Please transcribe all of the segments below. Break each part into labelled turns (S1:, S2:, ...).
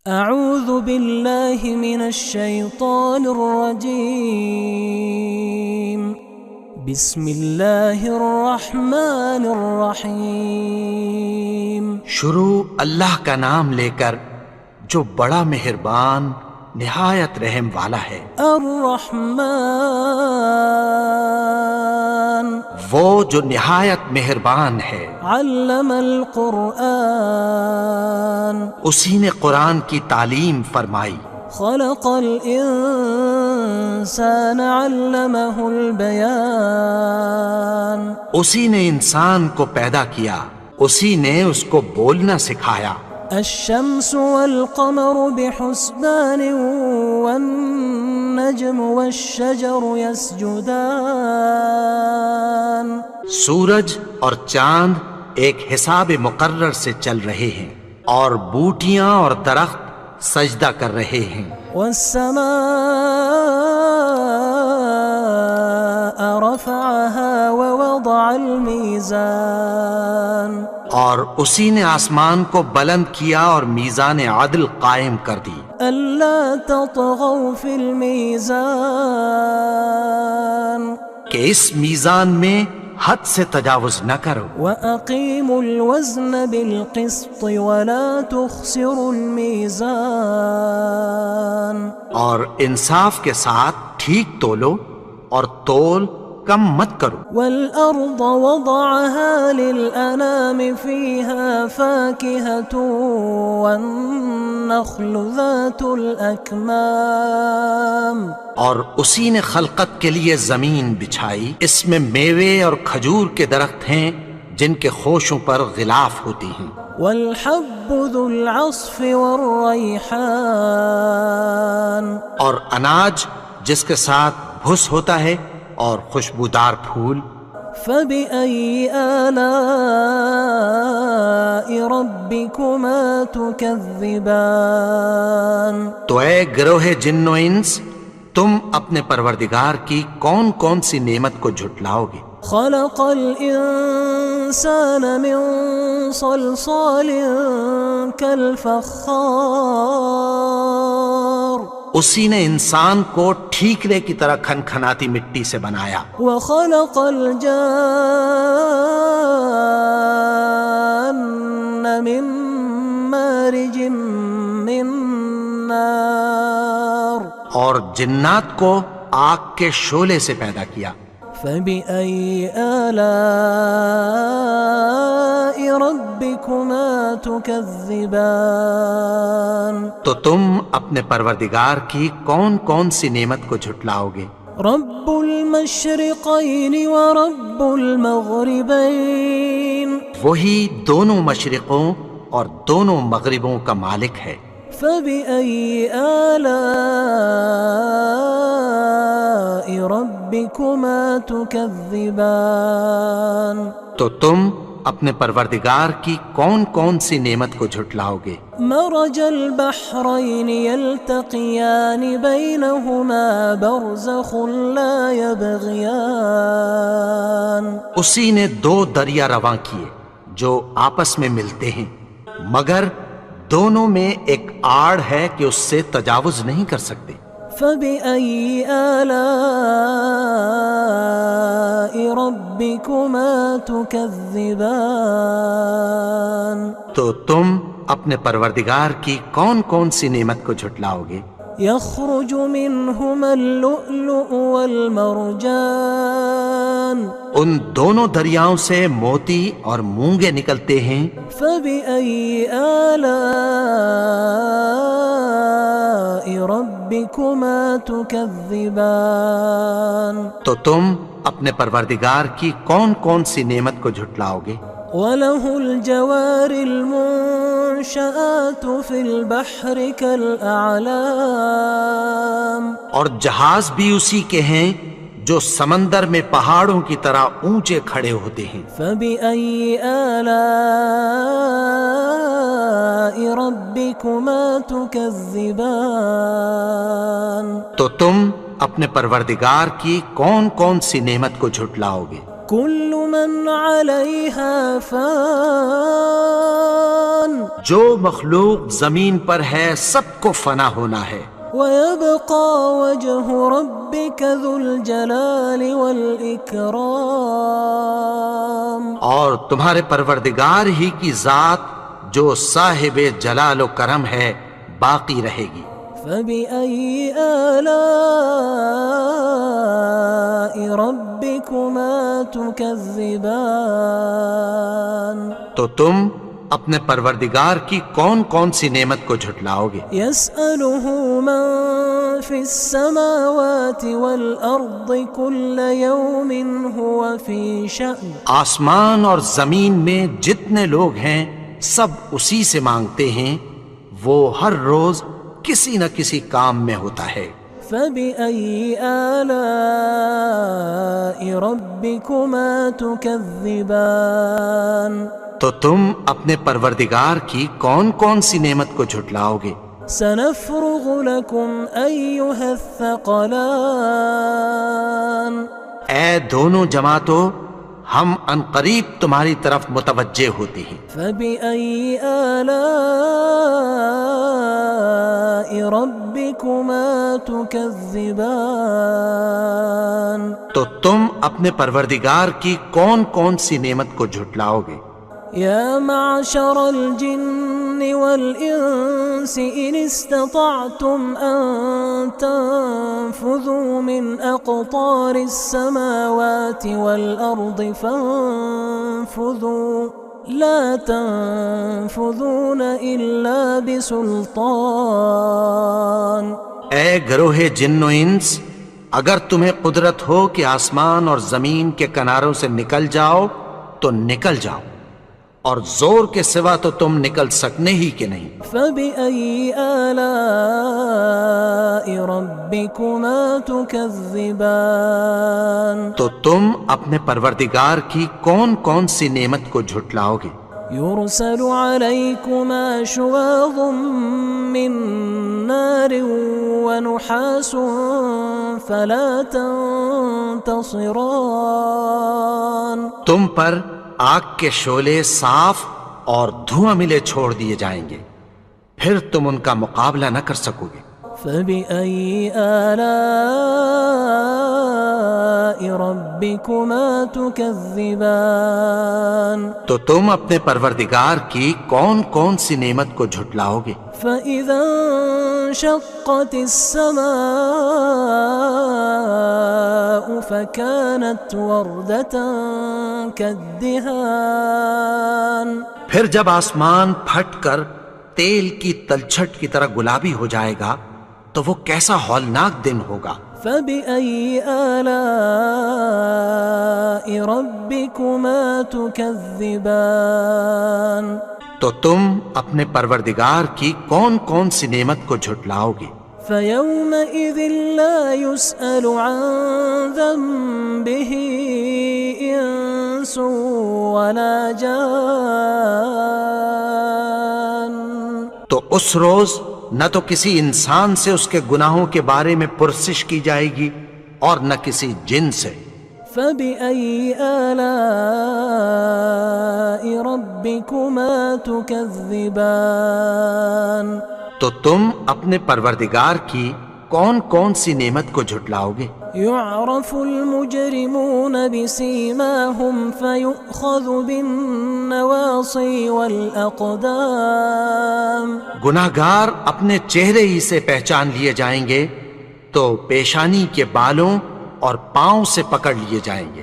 S1: اعوذ باللہ من الشیطان الرجیم بسم اللہ الرحمن الرحیم
S2: شروع اللہ کا نام لے کر جو بڑا مہربان نہایت رحم والا ہے۔
S1: الرحمن
S2: وہ جو نہایت مہربان ہے۔
S1: علم القرآن
S2: اسی نے قرآن کی تعلیم فرمائی۔
S1: خلق الانسان علمہ البیان
S2: اسی نے انسان کو پیدا کیا، اسی نے اس کو بولنا سکھایا۔
S1: الشمس والقمر بحسبان والنجم والشجر يسجدان
S2: سورج اور چاند ایک حساب مقرر سے چل رہے ہیں، اور بوٹیاں اور درخت سجدہ کر رہے ہیں۔
S1: والسماء رفعها ووضع الميزان
S2: اور اسی نے آسمان کو بلند کیا اور میزان عدل قائم کر دی۔
S1: ألا تطغوا في الميزان
S2: کہ اس میزان میں حد سے تجاوز نہ کرو۔
S1: وأقيموا الوزن بالقسط ولا تخسروا الميزان
S2: اور انصاف کے ساتھ ٹھیک تولو اور تول کم مت کرو۔
S1: والأرض وضعها للأنام فيها فاكهة والنخل ذات الأكمام
S2: اور اسی نے خلقت کے لیے زمین بچھائی، اس میں میوے اور کھجور کے درخت ہیں جن کے خوشوں پر غلاف ہوتی ہیں۔
S1: والحب ذو العصف والریحان
S2: اور اناج جس کے ساتھ بھس ہوتا ہے اور خوشبودار پھول۔
S1: فبأي آلاء ربكما تكذبان
S2: تو اے گروہ جن و انس، تم اپنے پروردگار کی کون کون سی نعمت کو جھٹلاؤ گے؟
S1: خلق الإنسان من صلصال كالفخار
S2: اسی نے انسان کو ٹھیکرے کی طرح کھنکھناتی مٹی سے بنایا۔
S1: وخلق الجان من مارج من نار
S2: اور جنات کو آگ کے شعلے سے پیدا کیا۔
S1: فبأي آلاء ربكما تكذبان
S2: تو تم اپنے پروردگار کی کون کون سی نعمت کو جھٹلاؤ گے؟
S1: رب المشرقين ورب المغربين
S2: وہی دونوں مشرقوں اور دونوں مغربوں کا مالک ہے۔
S1: فبأي آلاء ربكما تكذبان
S2: تو تم اپنے پروردگار کی کون کون سی نعمت کو جھٹلاؤ گے؟
S1: مرج البحرين يلتقيان بينهما برزخ لا يبغيان
S2: اسی نے دو دریا رواں کیے جو آپس میں ملتے ہیں، مگر دونوں میں ایک آڑ ہے کہ اس سے تجاوز نہیں کر سکتے۔
S1: فبأي آلاء ربكما تكذبان
S2: تو تم اپنے پروردگار کی کون کون سی نعمت کو جھٹلاؤ گے؟
S1: يخرج منهما اللؤلؤ والمرجان
S2: ان دونوں دریاؤں سے موتی اور مونگے نکلتے ہیں۔
S1: فبأي آلاء ربكما تكذبان
S2: تو تم اپنے پروردگار کی کون کون سی نعمت کو جھٹلاؤ گے؟
S1: وله الجوار المنشآت في البحر كالأعلام
S2: اور جہاز بھی اسی کے ہیں جو سمندر میں پہاڑوں کی طرح اونچے کھڑے ہوتے ہیں۔
S1: فبأي آلاء ربكما تكذبان
S2: تو تم اپنے پروردگار کی کون کون سی نعمت کو جھٹلاؤ گے؟
S1: كل من عليها فان
S2: جو مخلوق زمین پر ہے سب کو فنا ہونا ہے،
S1: ويبقى وجه ربك ذو الجلال والإكرام
S2: اور تمہارے پروردگار ہی کی ذات جو صاحب جلال و کرم ہے باقی رہے گی۔
S1: فبأي آلاء ربكما تكذبان
S2: تو تم اپنے پروردگار کی کون کون سی نعمت کو جھٹلاؤ گے؟
S1: يسأله من في السماوات والأرض كل يوم هو في شأن
S2: آسمان اور زمین میں جتنے لوگ ہیں سب اسی سے مانگتے ہیں، وہ ہر روز کسی نہ کسی کام میں ہوتا ہے۔
S1: فبأي آلاء ربكما تكذبان
S2: تو تم اپنے پروردگار کی کون کون سی نعمت کو جھٹلاؤ گے؟
S1: سنفرغ لكم أيها الثقلان
S2: اے دونوں جماعتوں، ہم عنقریب تمہاری طرف متوجہ ہوتے ہیں۔
S1: فبأي آلاء ربكما تكذبان
S2: تو تم اپنے پروردگار کی کون کون سی نعمت کو جھٹلاؤ گے؟
S1: يا معشر الجن والإنس إن استطعتم أن تنفذوا من أقطار السماوات والأرض فانفذوا لا تنفذون إلا بسلطان۔
S2: اے گروہ جن و انس، اگر تمہیں قدرت ہو کہ آسمان اور زمین کے کناروں سے نکل جاؤ تو نکل جاؤ، اور زور کے سوا تو تم نکل سکنے ہی کہ نہیں۔
S1: فبأي آلاء ربكما تكذبان
S2: تو تم اپنے پروردگار کی کون کون سی نعمت کو جھٹلاؤ گے؟
S1: يرسل عليكما شواظ من نار ونحاس فلا تنتصران۔
S2: تم پر آگ کے شعلے صاف اور دھواں ملے چھوڑ دیے جائیں گے، پھر تم ان کا مقابلہ نہ کر سکو گے۔
S1: فبأي آلاء ربكما تكذبان
S2: تو تم اپنے پروردگار کی کون کون سی نعمت کو جھٹلاؤ گے؟
S1: فإذا انشقت السماء فكانت وردة كالدهان۔
S2: پھر جب آسمان پھٹ کر تیل کی تلچھٹ کی طرح گلابی ہو جائے گا تو وہ کیسا ہولناک دن ہوگا۔
S1: فبأي آلاء ربكما تكذبان۔
S2: تو تم اپنے پروردگار کی کون کون سی نعمت کو جھٹلاؤ گے؟
S1: فيومئذ لا يسأل عن ذنبه إنس ولا جان۔
S2: تو اس روز نہ تو کسی انسان سے اس کے گناہوں کے بارے میں پرسش کی جائے گی اور نہ کسی جن سے۔
S1: فبأي آلاء ربكما تكذبان۔
S2: تو تم اپنے پروردگار کی کون کون سی نعمت کو جھٹلاؤ گے؟
S1: يعرف المجرمون بسيماهم فيؤخذ بالنواصي والأقدام۔
S2: گناہگار اپنے چہرے ہی سے پہچان لیے جائیں گے تو پیشانی کے بالوں اور پاؤں سے پکڑ لیے جائیں گے۔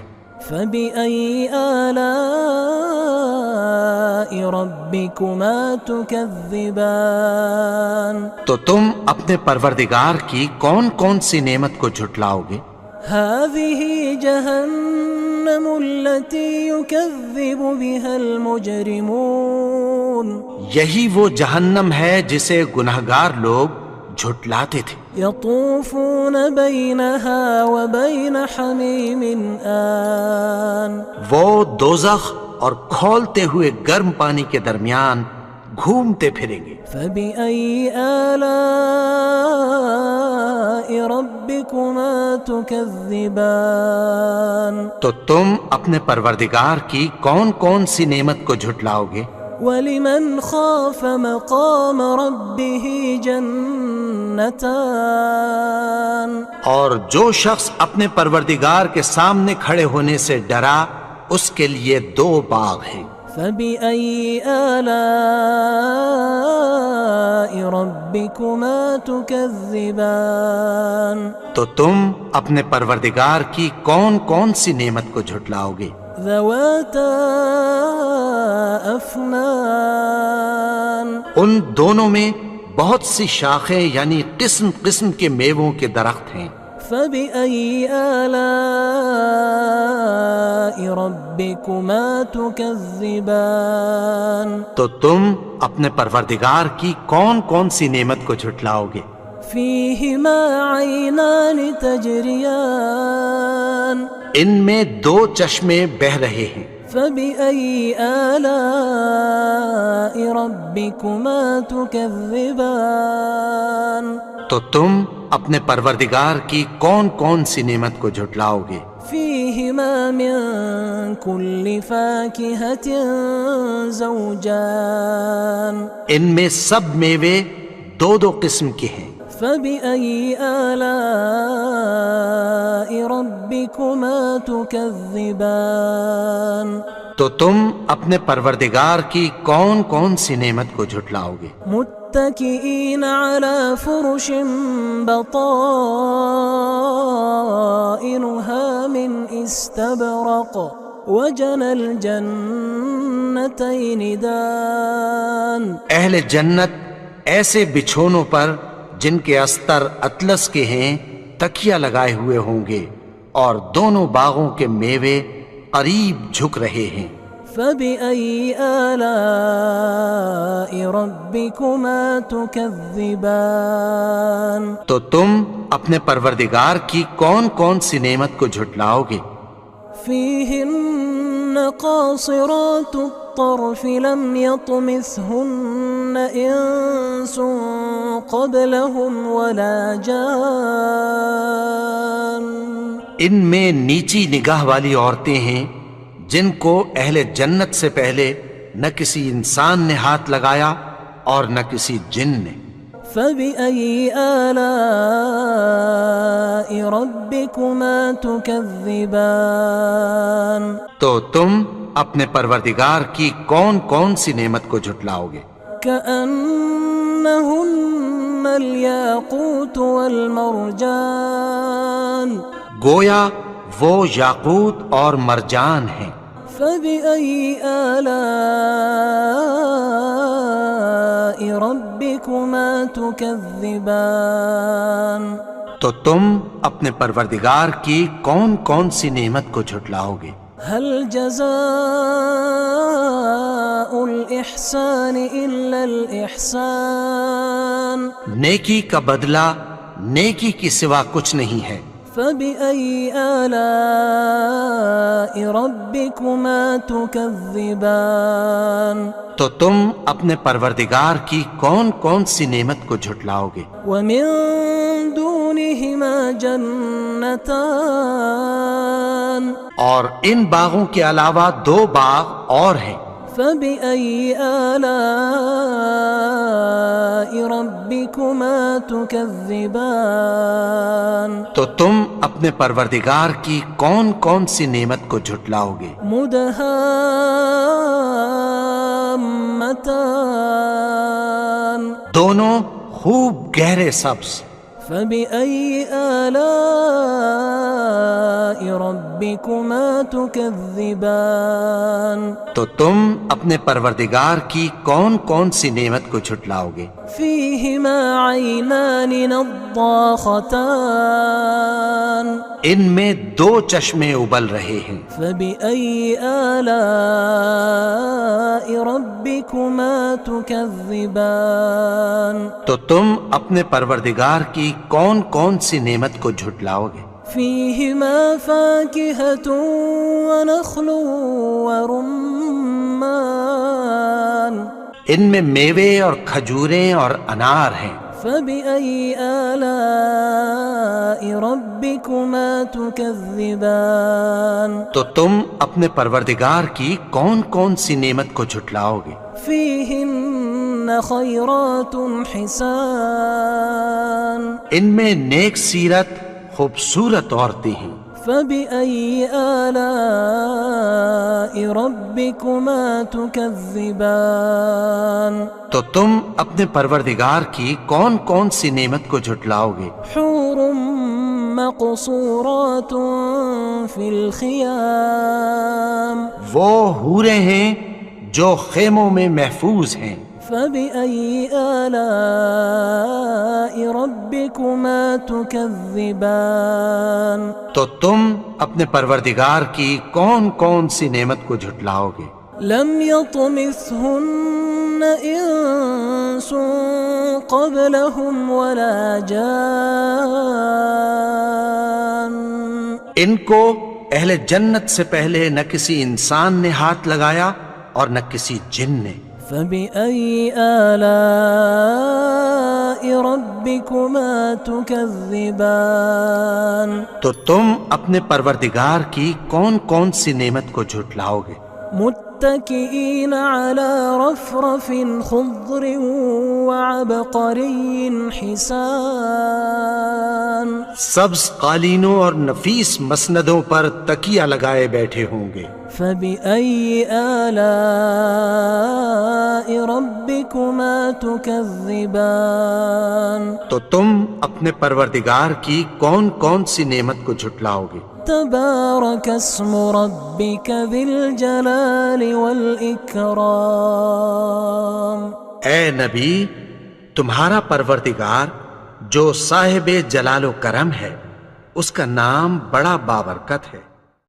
S1: فبأي آلاء ربكما تكذبان۔
S2: تو تم اپنے پروردگار کی کون کون سی نعمت کو جھٹلاؤ گے؟
S1: هذه جهنم التي يكذب بها المجرمون۔
S2: یہی وہ جہنم ہے جسے گناہگار لوگ جھٹلاتے تھے۔
S1: يطوفون بينها وبين حميم آن۔
S2: وہ دوزخ اور کھولتے ہوئے گرم پانی کے درمیان گھومتے پھریں گے۔
S1: فبأي آلاء ربكما ربكما تكذبان
S2: تو تم اپنے پروردگار کی کون کون سی نعمت کو جھٹلاؤ گے؟
S1: ولمن خاف مقام ربه جنتان
S2: اور جو شخص اپنے پروردگار کے سامنے کھڑے ہونے سے ڈرا اس کے لیے 2 باغ ہیں۔
S1: فبأي آلاء ربكما تكذبان
S2: تو تم اپنے پروردگار کی کون کون سی نعمت کو جھٹلاؤ گے؟
S1: ذواتا أفنان
S2: ان دونوں میں بہت سی شاخیں یعنی قسم قسم کے میووں کے درخت ہیں۔
S1: فبأي آلاء ربكما تكذبان
S2: تو تم اپنے پروردگار کی کون کون سی نعمت کو جھٹلاؤ گے؟
S1: فيهما عينان تجريان
S2: ان میں 2 چشمے بہہ رہے ہیں۔
S1: فبأي آلاء ربكما تكذبان
S2: تو تم اپنے پروردگار کی کون کون سی نعمت کو جھٹلاؤ گے؟
S1: فيهما من كل فاكهة زوجان
S2: ان میں سب میوے 2 قسم کے ہیں۔
S1: فبأي آلاء ربكما تكذبان
S2: تو تم اپنے پروردگار کی کون کون سی نعمت کو جھٹلاؤ گے؟
S1: متكئين على فرش بطائنها من استبرق وجنى الجنتين دان
S2: اہل جنت ایسے بچھونوں پر جن کے استر اطلس کے ہیں تکیہ لگائے ہوئے ہوں گے اور دونوں باغوں کے میوے قریب جھک رہے ہیں۔
S1: فبأي آلاء ربكما تكذبان
S2: تو تم اپنے پروردگار کی کون کون سی نعمت کو جھٹلاؤ گے؟
S1: فيهن قاصرات الطرف لم يطمثهن إنس قبلهم ولا جان
S2: ان میں نیچی نگاہ والی عورتیں ہیں جن کو اہل جنت سے پہلے نہ کسی انسان نے ہاتھ لگایا اور نہ کسی جن نے۔
S1: فبأي آلاء ربكما تكذبان
S2: تو تم اپنے پروردگار کی کون کون سی نعمت کو جھٹلاؤ گے؟
S1: كأنهن الياقوت والمرجان
S2: گویا وہ یاقوت اور مرجان ہیں۔
S1: فبأي آلاء ربكما تكذبان
S2: تو تم اپنے پروردگار کی کون کون سی نعمت کو جھٹلاؤ گے؟
S1: هل جزاء الإحسان إلا الإحسان
S2: نیکی کا بدلہ نیکی کی سوا کچھ نہیں ہے۔
S1: فبأي آلاء ربكما تكذبان
S2: تو تم اپنے پروردگار کی کون کون سی نعمت کو جھٹلاؤ گے؟
S1: ومن دونهما جنتان
S2: اور ان باغوں کے علاوہ 2 باغ اور ہیں۔
S1: فبأي آلاء ربكما تكذبان
S2: تو تم اپنے پروردگار کی کون کون سی نعمت کو جھٹلاؤ گے؟
S1: مدهامتان
S2: دونوں خوب گہرے سبز۔
S1: فبأي آلاء ربكما تكذبان
S2: تو تم اپنے پروردگار کی کون کون سی نعمت کو جھٹلاؤ گے؟
S1: فيهما عينان نضاختان
S2: ان میں 2 چشمے ابل رہے ہیں۔
S1: فبأي آلاء ربكما تكذبان
S2: تو تم اپنے پروردگار کی کون کون سی نعمت کو جھٹلاؤ گے؟
S1: فيهما فاكهة ونخل ورمان
S2: ان میں میوے اور کھجوریں اور انار ہیں۔
S1: فبأي آلاء ربكما تكذبان
S2: تو تم اپنے پروردگار کی کون کون سی نعمت کو جھٹلاؤ گے؟
S1: فيهن خيرات حسان
S2: ان میں نیک سیرت خوبصورت عورتیں ہیں۔
S1: فبأي آلاء ربكما تكذبان
S2: تو تم اپنے پروردگار کی کون کون سی نعمت کو جھٹلاؤ گے؟
S1: حور مقصورات في الخيام
S2: وہ حوریں ہیں جو خیموں میں محفوظ ہیں۔
S1: فبأي آلاء ربكما تكذبان
S2: تو تم اپنے پروردگار کی کون کون سی نعمت کو جھٹلاؤ گے؟
S1: لم يطمثهن إنس قبلهم ولا جان
S2: ان کو اہل جنت سے پہلے نہ کسی انسان نے ہاتھ لگایا اور نہ کسی جن نے۔
S1: فبأي آلاء ربكما تكذبان
S2: تو تم اپنے پروردگار کی کون کون سی نعمت کو جھٹلاؤ گے؟
S1: متكئين على رفرف خضر وعبقري حسان
S2: سبز قالینوں اور نفیس مسندوں پر تکیہ لگائے بیٹھے ہوں گے۔
S1: فبأي آلاء ربكما تكذبان
S2: تو تم اپنے پروردگار کی کون کون سی نعمت کو جھٹلاؤ گے؟
S1: تبارك اسم ربك ذي الجلال والإكرام
S2: اے نبی، تمہارا پروردگار جو صاحب جلال و کرم ہے، اس کا نام بڑا بابرکت ہے۔